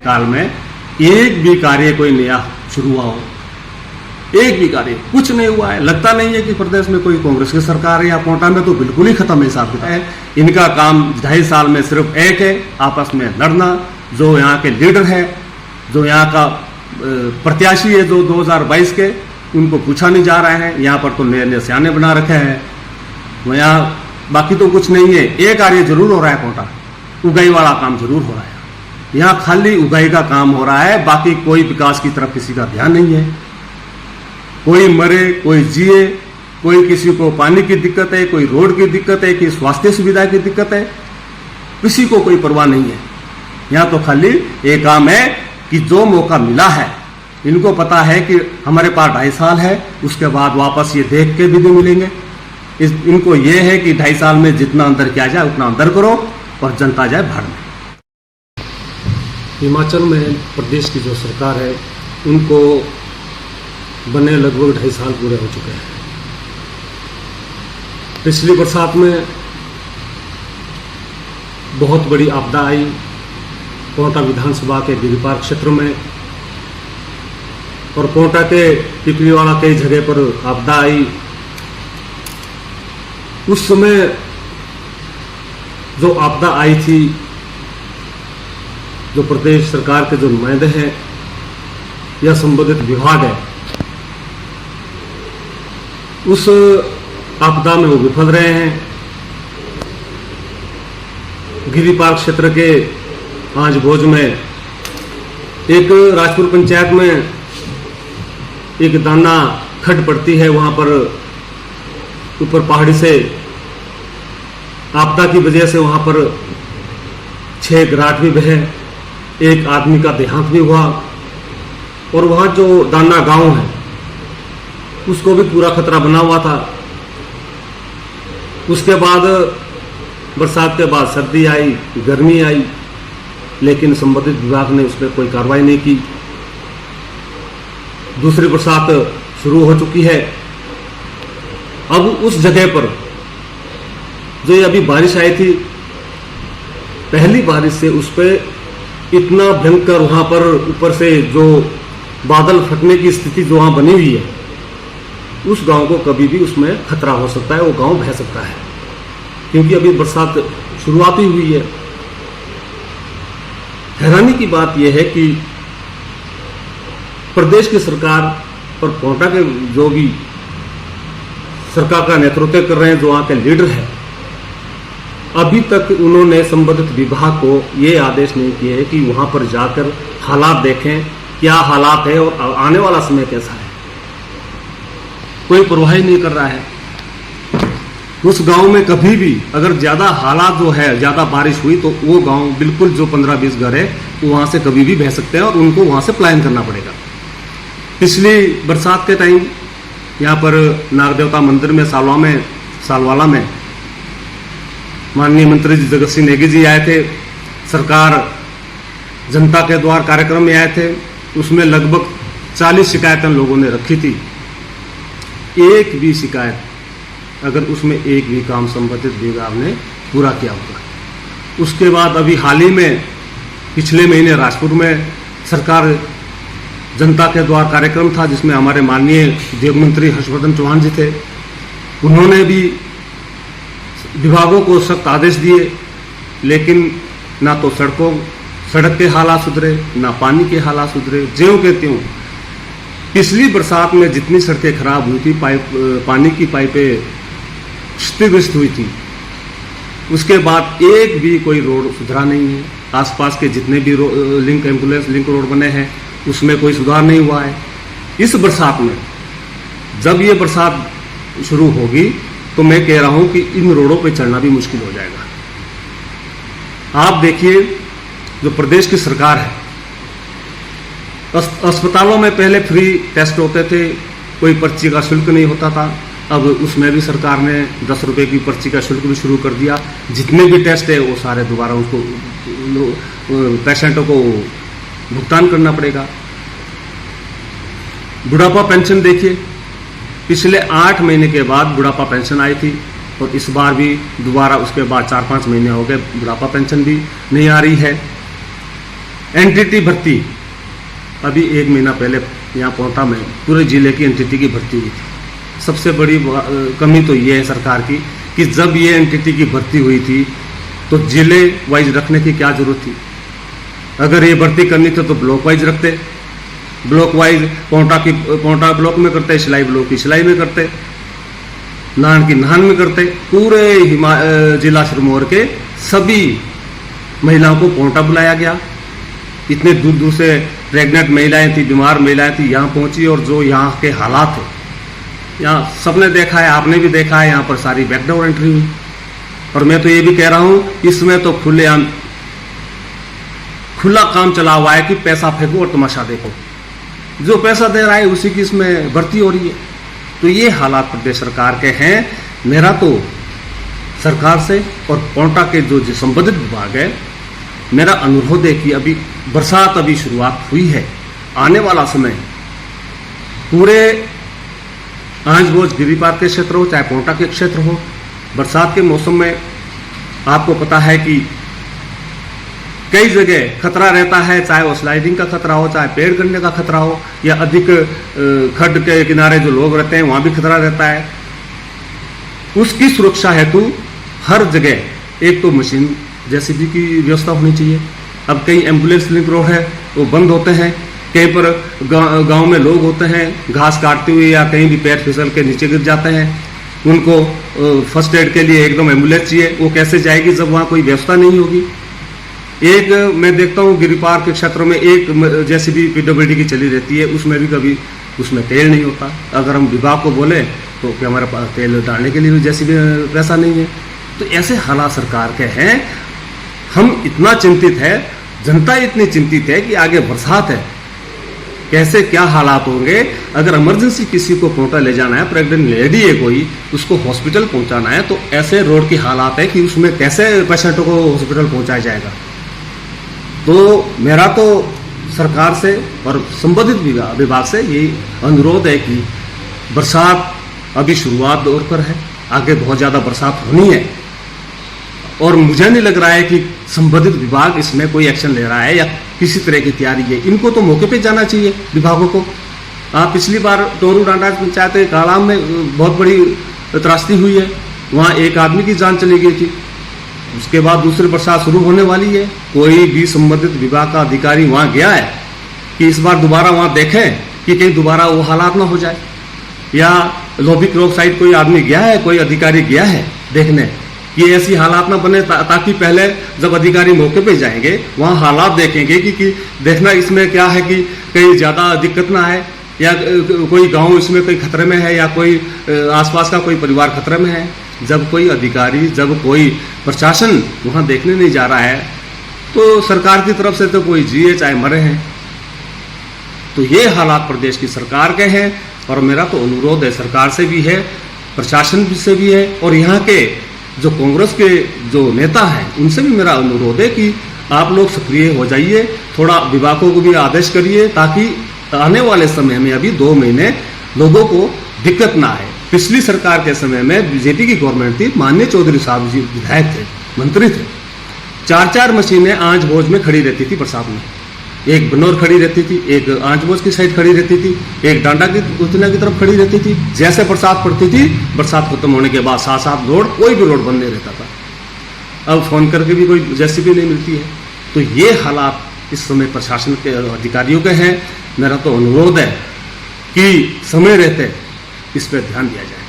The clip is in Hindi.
काल में एक भी कार्य कोई नया शुरू हुआ हो, एक भी कार्य कुछ नहीं हुआ है। लगता नहीं है कि प्रदेश में कोई कांग्रेस की सरकार है, या कोटा में तो बिल्कुल ही खत्म है हिसाब किताब है। इनका काम 2.5 साल में सिर्फ एक है, आपस में लड़ना। जो यहाँ के लीडर है, जो यहाँ का प्रत्याशी है, जो 2022 के, उनको पूछा नहीं जा रहा है। यहाँ पर तो नए नए सियाने बना रखे हैं, वो यहाँ बाकी तो कुछ नहीं है। एक कार्य जरूर हो रहा है, कोटा उगाई वाला काम जरूर हो रहा है। यहाँ खाली उगाई का काम हो रहा है, बाकी कोई विकास की तरफ किसी का ध्यान नहीं है। कोई मरे, कोई जिए, कोई किसी को पानी की दिक्कत है, कोई रोड की दिक्कत है, कि स्वास्थ्य सुविधा की दिक्कत है, किसी को कोई परवाह नहीं है। यहाँ तो खाली एक काम है कि जो मौका मिला है, इनको पता है कि हमारे पास 2.5 साल है, उसके बाद वापस ये देख के भी नहीं मिलेंगे। इनको ये है कि 2.5 साल में जितना अंदर किया जाए उतना अंदर करो और जनता जाए भाड़ में। हिमाचल में प्रदेश की जो सरकार है, उनको बने लगभग 2.5 साल पूरे हो चुके हैं। पिछली बरसात में बहुत बड़ी आपदा आई कोटा विधानसभा के गिरिपार क्षेत्र में, और कोटा के पिपलीवाड़ा कई जगह पर आपदा आई। उस समय जो आपदा आई थी, जो प्रदेश सरकार के जो नुमाइंदे हैं या संबंधित विभाग है, उस आपदा में वो विफल रहे हैं। गिरिपार क्षेत्र के पांच भोज में एक राजपुर पंचायत में एक दाना खड्ड पड़ती है, वहां पर ऊपर पहाड़ी से आपदा की वजह से वहां पर 6 घराट भी बहे, एक आदमी का देहांत भी हुआ, और वहां जो दाना गांव है उसको भी पूरा खतरा बना हुआ था। उसके बाद बरसात के बाद सर्दी आई, गर्मी आई, लेकिन संबंधित विभाग ने उस पर कोई कार्रवाई नहीं की। दूसरी बरसात शुरू हो चुकी है। अब उस जगह पर जो ये अभी बारिश आई थी, पहली बारिश से उस पर इतना भयंकर वहां पर ऊपर से जो बादल फटने की स्थिति जो वहां बनी हुई है, उस गांव को कभी भी उसमें खतरा हो सकता है, वो गांव बह सकता है, क्योंकि अभी बरसात शुरुआत ही हुई है। हैरानी की बात यह है कि प्रदेश की सरकार और कोटा के जो भी सरकार का नेतृत्व कर रहे हैं, जो वहां के लीडर हैं, अभी तक उन्होंने संबंधित विभाग को ये आदेश नहीं किए हैं कि वहां पर जाकर हालात देखें, क्या हालात है और आने वाला समय कैसा है। कोई परवाह नहीं कर रहा है। उस गांव में कभी भी अगर ज्यादा हालात जो है, ज्यादा बारिश हुई, तो वो गांव बिल्कुल जो 15-20 घर है, वो वहां से कभी भी बह सकते हैं और उनको वहां से पलायन करना पड़ेगा। पिछली बरसात के टाइम यहाँ पर नागदेवता मंदिर में सालवाला में माननीय मंत्री जी जगत सिंह नेगी जी आए थे। सरकार जनता के द्वार कार्यक्रम में आए थे। उसमें लगभग 40 शिकायतें लोगों ने रखी थी। एक भी शिकायत, अगर उसमें एक भी काम संबंधित विभाग ने पूरा किया होगा। उसके बाद अभी हाल ही में पिछले महीने राजपुर में सरकार जनता के द्वार कार्यक्रम था, जिसमें हमारे माननीय उद्योग मंत्री हर्षवर्धन चौहान जी थे। उन्होंने भी विभागों को सख्त आदेश दिए, लेकिन ना तो सड़क के हालात सुधरे, ना पानी के हालात सुधरे। ज्यों के त्यों पिछली बरसात में जितनी सड़कें खराब हुई थी, पानी की पाइपें क्षतिग्रस्त हुई थी, उसके बाद एक भी कोई रोड सुधरा नहीं है। आसपास के जितने भी एम्बुलेंस लिंक रोड बने हैं, उसमें कोई सुधार नहीं हुआ है। इस बरसात में जब ये बरसात शुरू होगी, तो मैं कह रहा हूं कि इन रोडों पे चलना भी मुश्किल हो जाएगा। आप देखिए, जो प्रदेश की सरकार है, अस्पतालों में पहले फ्री टेस्ट होते थे, कोई पर्ची का शुल्क नहीं होता था। अब उसमें भी सरकार ने 10 रुपए की पर्ची का शुल्क भी शुरू कर दिया। जितने भी टेस्ट है वो सारे दोबारा उसको पेशेंटों को भुगतान करना पड़ेगा। बुढ़ापा पेंशन देखिए, पिछले 8 महीने के बाद बुढ़ापा पेंशन आई थी, और इस बार भी दोबारा उसके बाद 4-5 महीने हो गए, बुढ़ापा पेंशन भी नहीं आ रही है। एनटीटी भर्ती, अभी 1 महीना पहले यहाँ पोंटा में पूरे जिले की एनटीटी की भर्ती हुई थी। सबसे बड़ी कमी तो ये है सरकार की कि जब ये एनटीटी की भर्ती हुई थी तो जिले वाइज रखने की क्या जरूरत थी। अगर ये भर्ती करनी थी तो ब्लॉक वाइज रखते, ब्लॉक वाइज पोंटा ब्लॉक में करते, सिलाई ब्लॉक की सिलाई में करते, नाहन की नाहन में करते। पूरे जिला सिरमौर के सभी महिलाओं को पोंटा बुलाया गया। इतने दूर दूर से प्रेग्नेंट महिलाएं थी, बीमार महिलाएं थी, यहाँ पहुंची और जो यहाँ के हालात है, यहाँ सबने देखा है, आपने भी देखा है, यहाँ पर सारी बैकडोर एंट्री हुई। और मैं तो ये भी कह रहा हूँ इसमें तो खुला काम चला हुआ है कि पैसा फेंको और तमाशा देखो, जो पैसा दे रहा है उसी की इसमें भर्ती हो रही है। तो ये हालात प्रदेश सरकार के हैं। मेरा तो सरकार से और पोंटा के जो संबंधित विभाग है, मेरा अनुरोध है कि अभी बरसात अभी शुरुआत हुई है, आने वाला समय पूरे आंज-भोज गिरिपार के क्षेत्र हो चाहे पोंटा के क्षेत्र हो, बरसात के मौसम में आपको पता है कि कई जगह खतरा रहता है, चाहे वो स्लाइडिंग का खतरा हो, चाहे पेड़ गिरने का खतरा हो, या अधिक खड्ड के किनारे जो लोग रहते हैं वहां भी खतरा रहता है। उसकी सुरक्षा हेतु हर जगह एक तो मशीन जेसीबी की व्यवस्था होनी चाहिए। अब कई एम्बुलेंस लिंक रोड है वो बंद होते हैं, कहीं पर गांव में लोग होते हैं घास काटते हुए या कहीं भी पैर फिसल के नीचे गिर जाते हैं, उनको फर्स्ट एड के लिए एकदम एम्बुलेंस चाहिए। वो कैसे जाएगी जब वहाँ कोई व्यवस्था नहीं होगी। एक मैं देखता हूँ गिरिपार के क्षेत्र में एक जेसीबी पीडब्ल्यूडी की चली रहती है, उसमें भी कभी उसमें तेल नहीं होता। अगर हम विभाग को बोले तो कि हमारे पास तेल डालने के लिए भी जेसीबी पैसा नहीं है। तो ऐसे हालात सरकार के हैं। हम इतना चिंतित है, जनता इतनी चिंतित है कि आगे बरसात है, कैसे क्या हालात होंगे। अगर इमरजेंसी किसी को पोंटा ले जाना है, प्रेग्नेंट लेडी है कोई, उसको हॉस्पिटल पहुंचाना है, तो ऐसे रोड की हालात है कि उसमें कैसे पेशेंटों को हॉस्पिटल पहुंचाया जाएगा। तो मेरा तो सरकार से और संबंधित विभाग से यही अनुरोध है कि बरसात अभी शुरुआत दौर पर है, आगे बहुत ज़्यादा बरसात होनी है और मुझे नहीं लग रहा है कि संबंधित विभाग इसमें कोई एक्शन ले रहा है या किसी तरह की तैयारी है। इनको तो मौके पे जाना चाहिए विभागों को। पिछली बार टोरू डांडा पंचायत कालाम में बहुत बड़ी त्रासदी हुई है, वहाँ एक आदमी की जान चली गई थी। उसके बाद दूसरी बरसात शुरू होने वाली है, कोई भी संबंधित विभाग का अधिकारी वहाँ गया है कि इस बार दोबारा वहाँ देखें कि कहीं दोबारा वो हालात ना हो जाए। या लोबी क्रॉप साइड कोई आदमी गया है, कोई अधिकारी गया है देखने कि ऐसी हालात ना बने, ताकि पहले जब अधिकारी मौके पे जाएंगे वहाँ हालात देखेंगे कि देखना इसमें क्या है कि कहीं ज़्यादा दिक्कत ना आए, या कोई गांव इसमें कोई खतरे में है, या कोई आसपास का कोई परिवार खतरे में है। जब कोई अधिकारी, जब कोई प्रशासन वहाँ देखने नहीं जा रहा है, तो सरकार की तरफ से तो कोई जिए चाहे मरे हैं। तो ये हालात प्रदेश की सरकार के हैं और मेरा तो अनुरोध है सरकार से भी है, प्रशासन से भी है, और यहाँ के जो कांग्रेस के जो नेता हैं उनसे भी मेरा अनुरोध है कि आप लोग सक्रिय हो जाइए, थोड़ा विभागों को भी आदेश करिए ताकि आने वाले समय में अभी 2 महीने लोगों को दिक्कत ना आए। पिछली सरकार के समय में बीजेपी की गवर्नमेंट थी, माननीय चौधरी साहब जी विधायक थे, मंत्री थे, 4-4 मशीनें आंच भोज में खड़ी रहती थी बरसात में। एक बनौर खड़ी रहती थी, एक आंच भोज की साइड खड़ी रहती थी, एक डांडा की उतना की तरफ खड़ी रहती थी। जैसे बरसात पड़ती थी, बरसात खत्म होने के बाद 7-7 रोड, कोई भी रोड बंद नहीं रहता था। अब फोन करके भी कोई जेसीबी नहीं मिलती है। तो ये हालात इस समय प्रशासन के अधिकारियों के हैं। मेरा तो अनुरोध है कि समय रहते इस पर ध्यान दिया जाए।